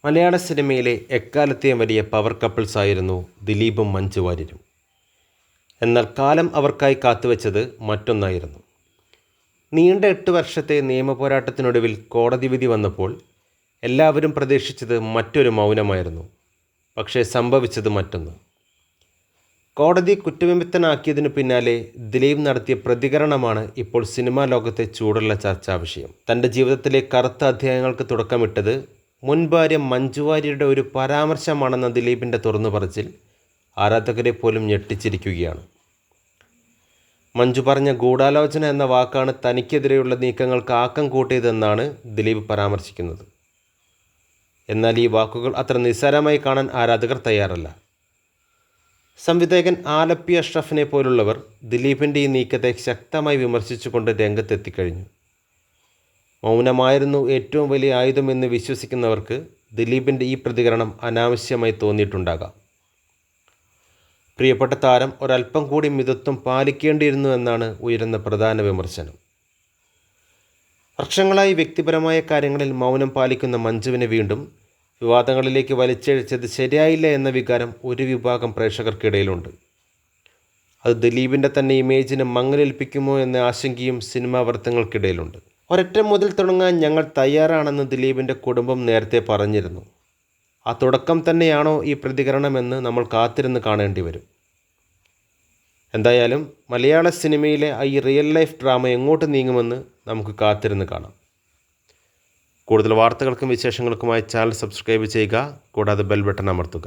മലയാള സിനിമയിലെ എക്കാലത്തെയും വലിയ പവർ കപ്പിൾസായിരുന്നു ദിലീപും മഞ്ജു വാര്യരും. എന്നാൽ കാലം അവർക്കായി കാത്തുവച്ചത് മറ്റൊന്നായിരുന്നു. നീണ്ട 8 വർഷത്തെ നിയമപോരാട്ടത്തിനൊടുവിൽ കോടതി വിധി വന്നപ്പോൾ എല്ലാവരും പ്രതീക്ഷിച്ചത് മറ്റൊരു മൗനമായിരുന്നു. പക്ഷേ സംഭവിച്ചത് മറ്റൊന്ന്. കോടതി കുറ്റവിമുക്തനാക്കിയതിനു പിന്നാലെ ദിലീപ് നടത്തിയ പ്രതികരണമാണ് ഇപ്പോൾ സിനിമാ ലോകത്തെ ചൂടുള്ള ചർച്ചാ വിഷയം. തൻ്റെ ജീവിതത്തിലെ കറുത്ത അധ്യായങ്ങൾക്ക് തുടക്കമിട്ടത് മുൻ ഭാര്യ മഞ്ജു വാര്യരുടെ ഒരു പരാമർശമാണെന്ന ദിലീപിൻ്റെ തുറന്നുപറച്ചിൽ ആരാധകരെ പോലും ഞെട്ടിച്ചിരിക്കുകയാണ്. മഞ്ജു പറഞ്ഞ ഗൂഢാലോചന എന്ന വാക്കാണ് തനിക്കെതിരെയുള്ള നീക്കങ്ങൾക്ക് ആക്കം കൂട്ടിയതെന്നാണ് ദിലീപ് പരാമർശിക്കുന്നത്. എന്നാൽ ഈ വാക്കുകൾ അത്ര നിസ്സാരമായി കാണാൻ ആരാധകർ തയ്യാറല്ല. സംവിധായകൻ ആലപ്പി അഷ്റഫിനെ പോലുള്ളവർ ദിലീപിൻ്റെ ഈ നീക്കത്തെ ശക്തമായി വിമർശിച്ചുകൊണ്ട് രംഗത്തെത്തിക്കഴിഞ്ഞു. മൗനമായിരുന്നു ഏറ്റവും വലിയ ആയുധമെന്ന് വിശ്വസിക്കുന്നവർക്ക് ദിലീപിൻ്റെ ഈ പ്രതികരണം അനാവശ്യമായി തോന്നിയിട്ടുണ്ടാകാം. പ്രിയപ്പെട്ട താരം ഒരല്പം കൂടി മിതത്വം പാലിക്കേണ്ടിയിരുന്നു എന്നാണ് ഉയരുന്ന പ്രധാന വിമർശനം. വർഷങ്ങളായി വ്യക്തിപരമായ കാര്യങ്ങളിൽ മൗനം പാലിക്കുന്ന മഞ്ജുവിനെ വീണ്ടും വിവാദങ്ങളിലേക്ക് വലിച്ചിഴച്ചത് ശരിയായില്ല എന്ന വികാരം ഒരു വിഭാഗം പ്രേക്ഷകർക്കിടയിലുണ്ട്. അത് ദിലീപിൻ്റെ തന്നെ ഇമേജിന് മങ്ങലേൽപ്പിക്കുമോ എന്ന ആശങ്കയും സിനിമാ വൃത്തങ്ങൾക്കിടയിലുണ്ട്. ഒരൊറ്റ മുതൽ തുടങ്ങാൻ ഞങ്ങൾ തയ്യാറാണെന്ന് ദിലീപിൻ്റെ കുടുംബം നേരത്തെ പറഞ്ഞിരുന്നു. ആ തുടക്കം തന്നെയാണോ ഈ പ്രതികരണമെന്ന് നമ്മൾ കാത്തിരുന്ന് കാണേണ്ടി വരും. എന്തായാലും മലയാള സിനിമയിലെ ഈ റിയൽ ലൈഫ് ഡ്രാമ എങ്ങോട്ട് നീങ്ങുമെന്ന് നമുക്ക് കാത്തിരുന്ന് കാണാം. കൂടുതൽ വാർത്തകൾക്കും വിശേഷങ്ങൾക്കുമായി ചാനൽ സബ്സ്ക്രൈബ് ചെയ്യുക. കൂടാതെ ബെൽ ബട്ടൺ അമർത്തുക.